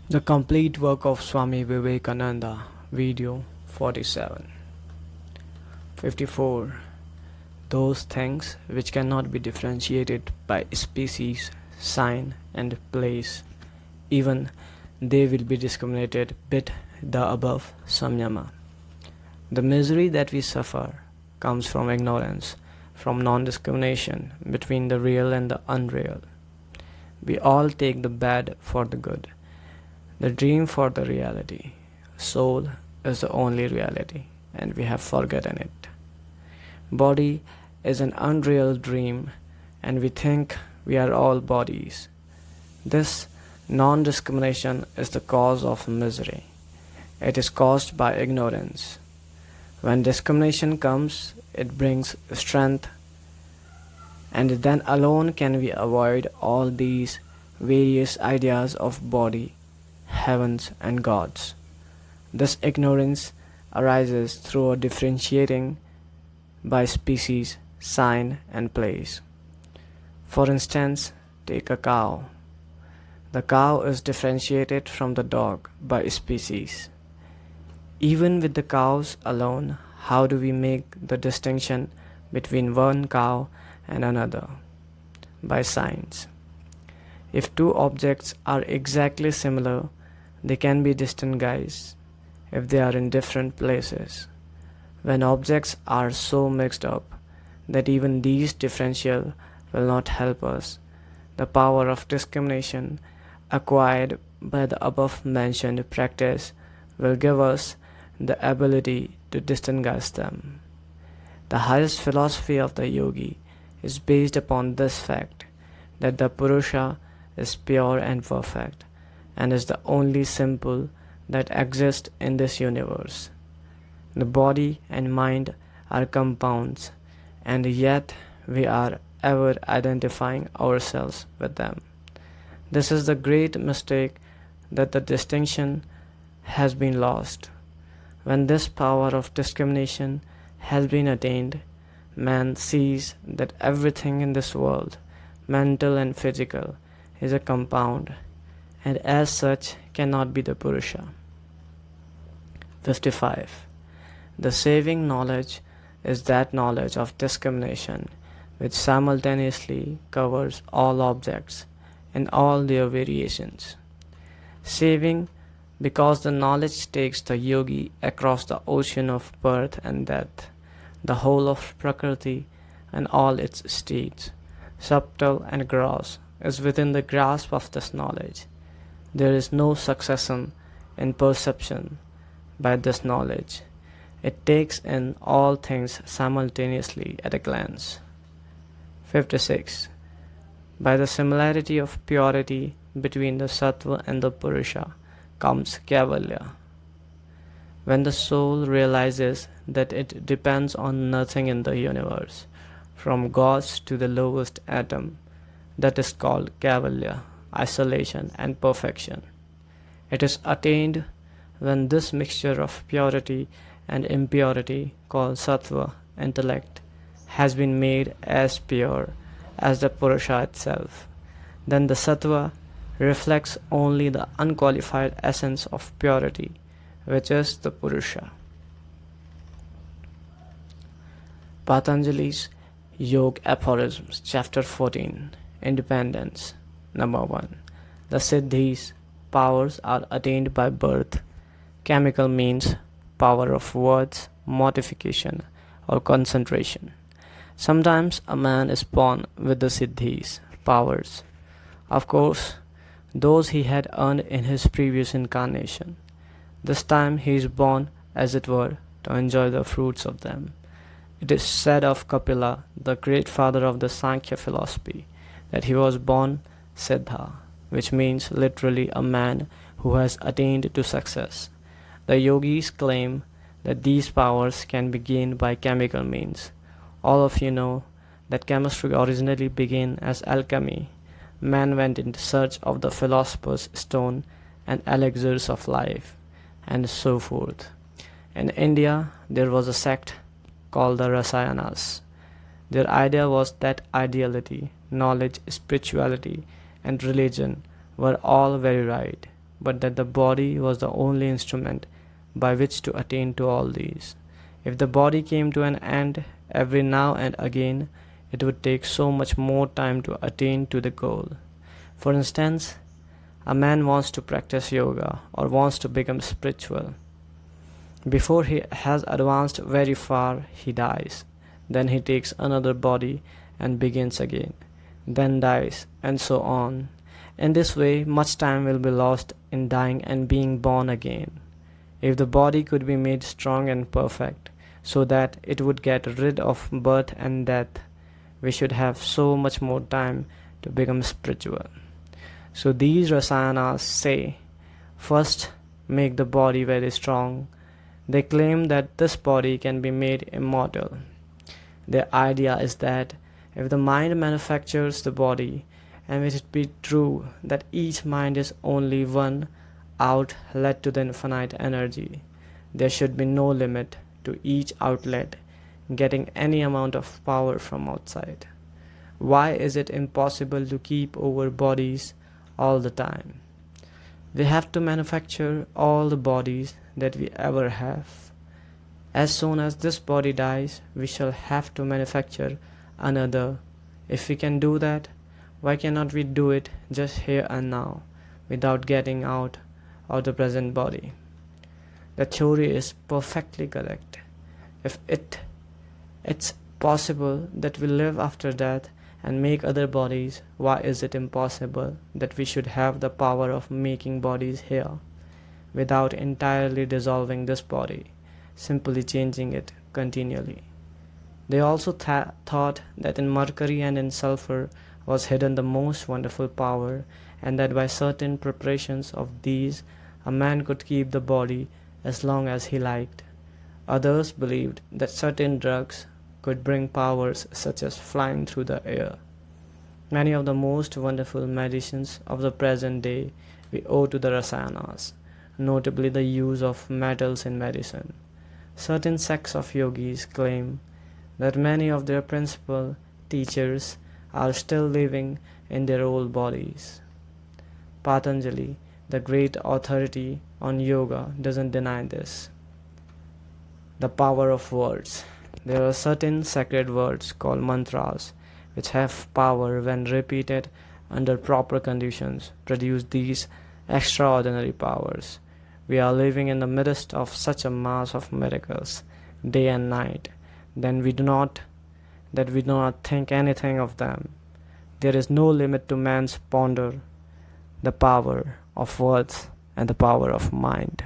The complete work of Swami Vivekananda, video 47. 54. Those things which cannot be differentiated by species, sign, and place, even they will be discriminated bit the above samyama. The misery that we suffer comes from ignorance, from non-discrimination between the real and the unreal. We all take the bad for the good, the dream for the reality. Soul is the only reality, and we have forgotten it. Body is an unreal dream, and we think we are all bodies. This non-discrimination is the cause of misery. It is caused by ignorance. When discrimination comes, it brings strength, and then alone can we avoid all these various ideas of body, heavens, and gods. This ignorance arises through a differentiating by species, sign, and place. For instance, take a cow. The cow is differentiated from the dog by species. Even with the cows alone, how do we make the distinction between one cow and another? By signs. If two objects are exactly similar, they can be distinguished if they are in different places. When objects are so mixed up that even these differential will not help us, the power of discrimination acquired by the above mentioned practice will give us the ability to distinguish them. The highest philosophy of the yogi is based upon this fact that the Purusha is pure and perfect, and is the only simple that exists in this universe. The body and mind are compounds, and yet we are ever identifying ourselves with them. This is the great mistake, that the distinction has been lost. When this power of discrimination has been attained, man sees that everything in this world, mental and physical, is a compound, and as such cannot be the Purusha. 55. The saving knowledge is that knowledge of discrimination which simultaneously covers all objects in all their variations. Saving because the knowledge takes the yogi across the ocean of birth and death, the whole of Prakriti and all its states, subtle and gross, is within the grasp of this knowledge. There is no succession in perception by this knowledge. It takes in all things simultaneously at a glance. 56. By the similarity of purity between the Sattva and the Purusha comes Kaivalya. When the soul realizes that it depends on nothing in the universe, from gods to the lowest atom, that is called Kaivalya, isolation and perfection. It is attained when this mixture of purity and impurity, called Sattva, intellect, has been made as pure as the Purusha itself. Then the Sattva reflects only the unqualified essence of purity, which is the Purusha. Patanjali's Yoga Aphorisms, Chapter 14, Independence. Number 1. The Siddhis, powers, are attained by birth. Chemical means power of words, mortification, or concentration. Sometimes a man is born with the Siddhis, powers. Of course, those he had earned in his previous incarnation. This time he is born, as it were, to enjoy the fruits of them. It is said of Kapila, the great father of the Sankhya philosophy, that he was born Siddha, which means literally a man who has attained to success. The yogis claim that these powers can be gained by chemical means. All of you know that chemistry originally began as alchemy. Man went in search of the philosopher's stone and elixirs of life, and so forth. In India, there was a sect called the Rasayanas. Their idea was that ideality, knowledge, spirituality, and religion were all very right, but that the body was the only instrument by which to attain to all these. If the body came to an end every now and again, it would take so much more time to attain to the goal. For instance, a man wants to practice yoga or wants to become spiritual. Before he has advanced very far, he dies. Then he takes another body and begins again, then dies, and so on. In this way, much time will be lost in dying and being born again. If the body could be made strong and perfect, so that it would get rid of birth and death, we should have so much more time to become spiritual. So these Rasayanas say, first make the body very strong. They claim that this body can be made immortal. Their idea is that if the mind manufactures the body, and if it be true that each mind is only one outlet to the infinite energy, there should be no limit to each outlet getting any amount of power from outside. Why is it impossible to keep over bodies all the time? We have to manufacture all the bodies that we ever have. As soon as this body dies, we shall have to manufacture another. If we can do that, why cannot we do it just here and now, without getting out of the present body? The theory is perfectly correct. If it's possible that we live after death and make other bodies, why is it impossible that we should have the power of making bodies here, without entirely dissolving this body, simply changing it continually? They also thought that in mercury and in sulfur was hidden the most wonderful power, and that by certain preparations of these a man could keep the body as long as he liked. Others believed that certain drugs could bring powers such as flying through the air. Many of the most wonderful medicines of the present day we owe to the Rasayanas, notably the use of metals in medicine. Certain sects of yogis claim that many of their principal teachers are still living in their old bodies. Patanjali, the great authority on yoga, doesn't deny this. The power of words. There are certain sacred words called mantras which have power when repeated under proper conditions, produce these extraordinary powers. We are living in the midst of such a mass of miracles, day and night, that we do not think anything of them. There is no limit to man's ponder, the power of words and the power of mind.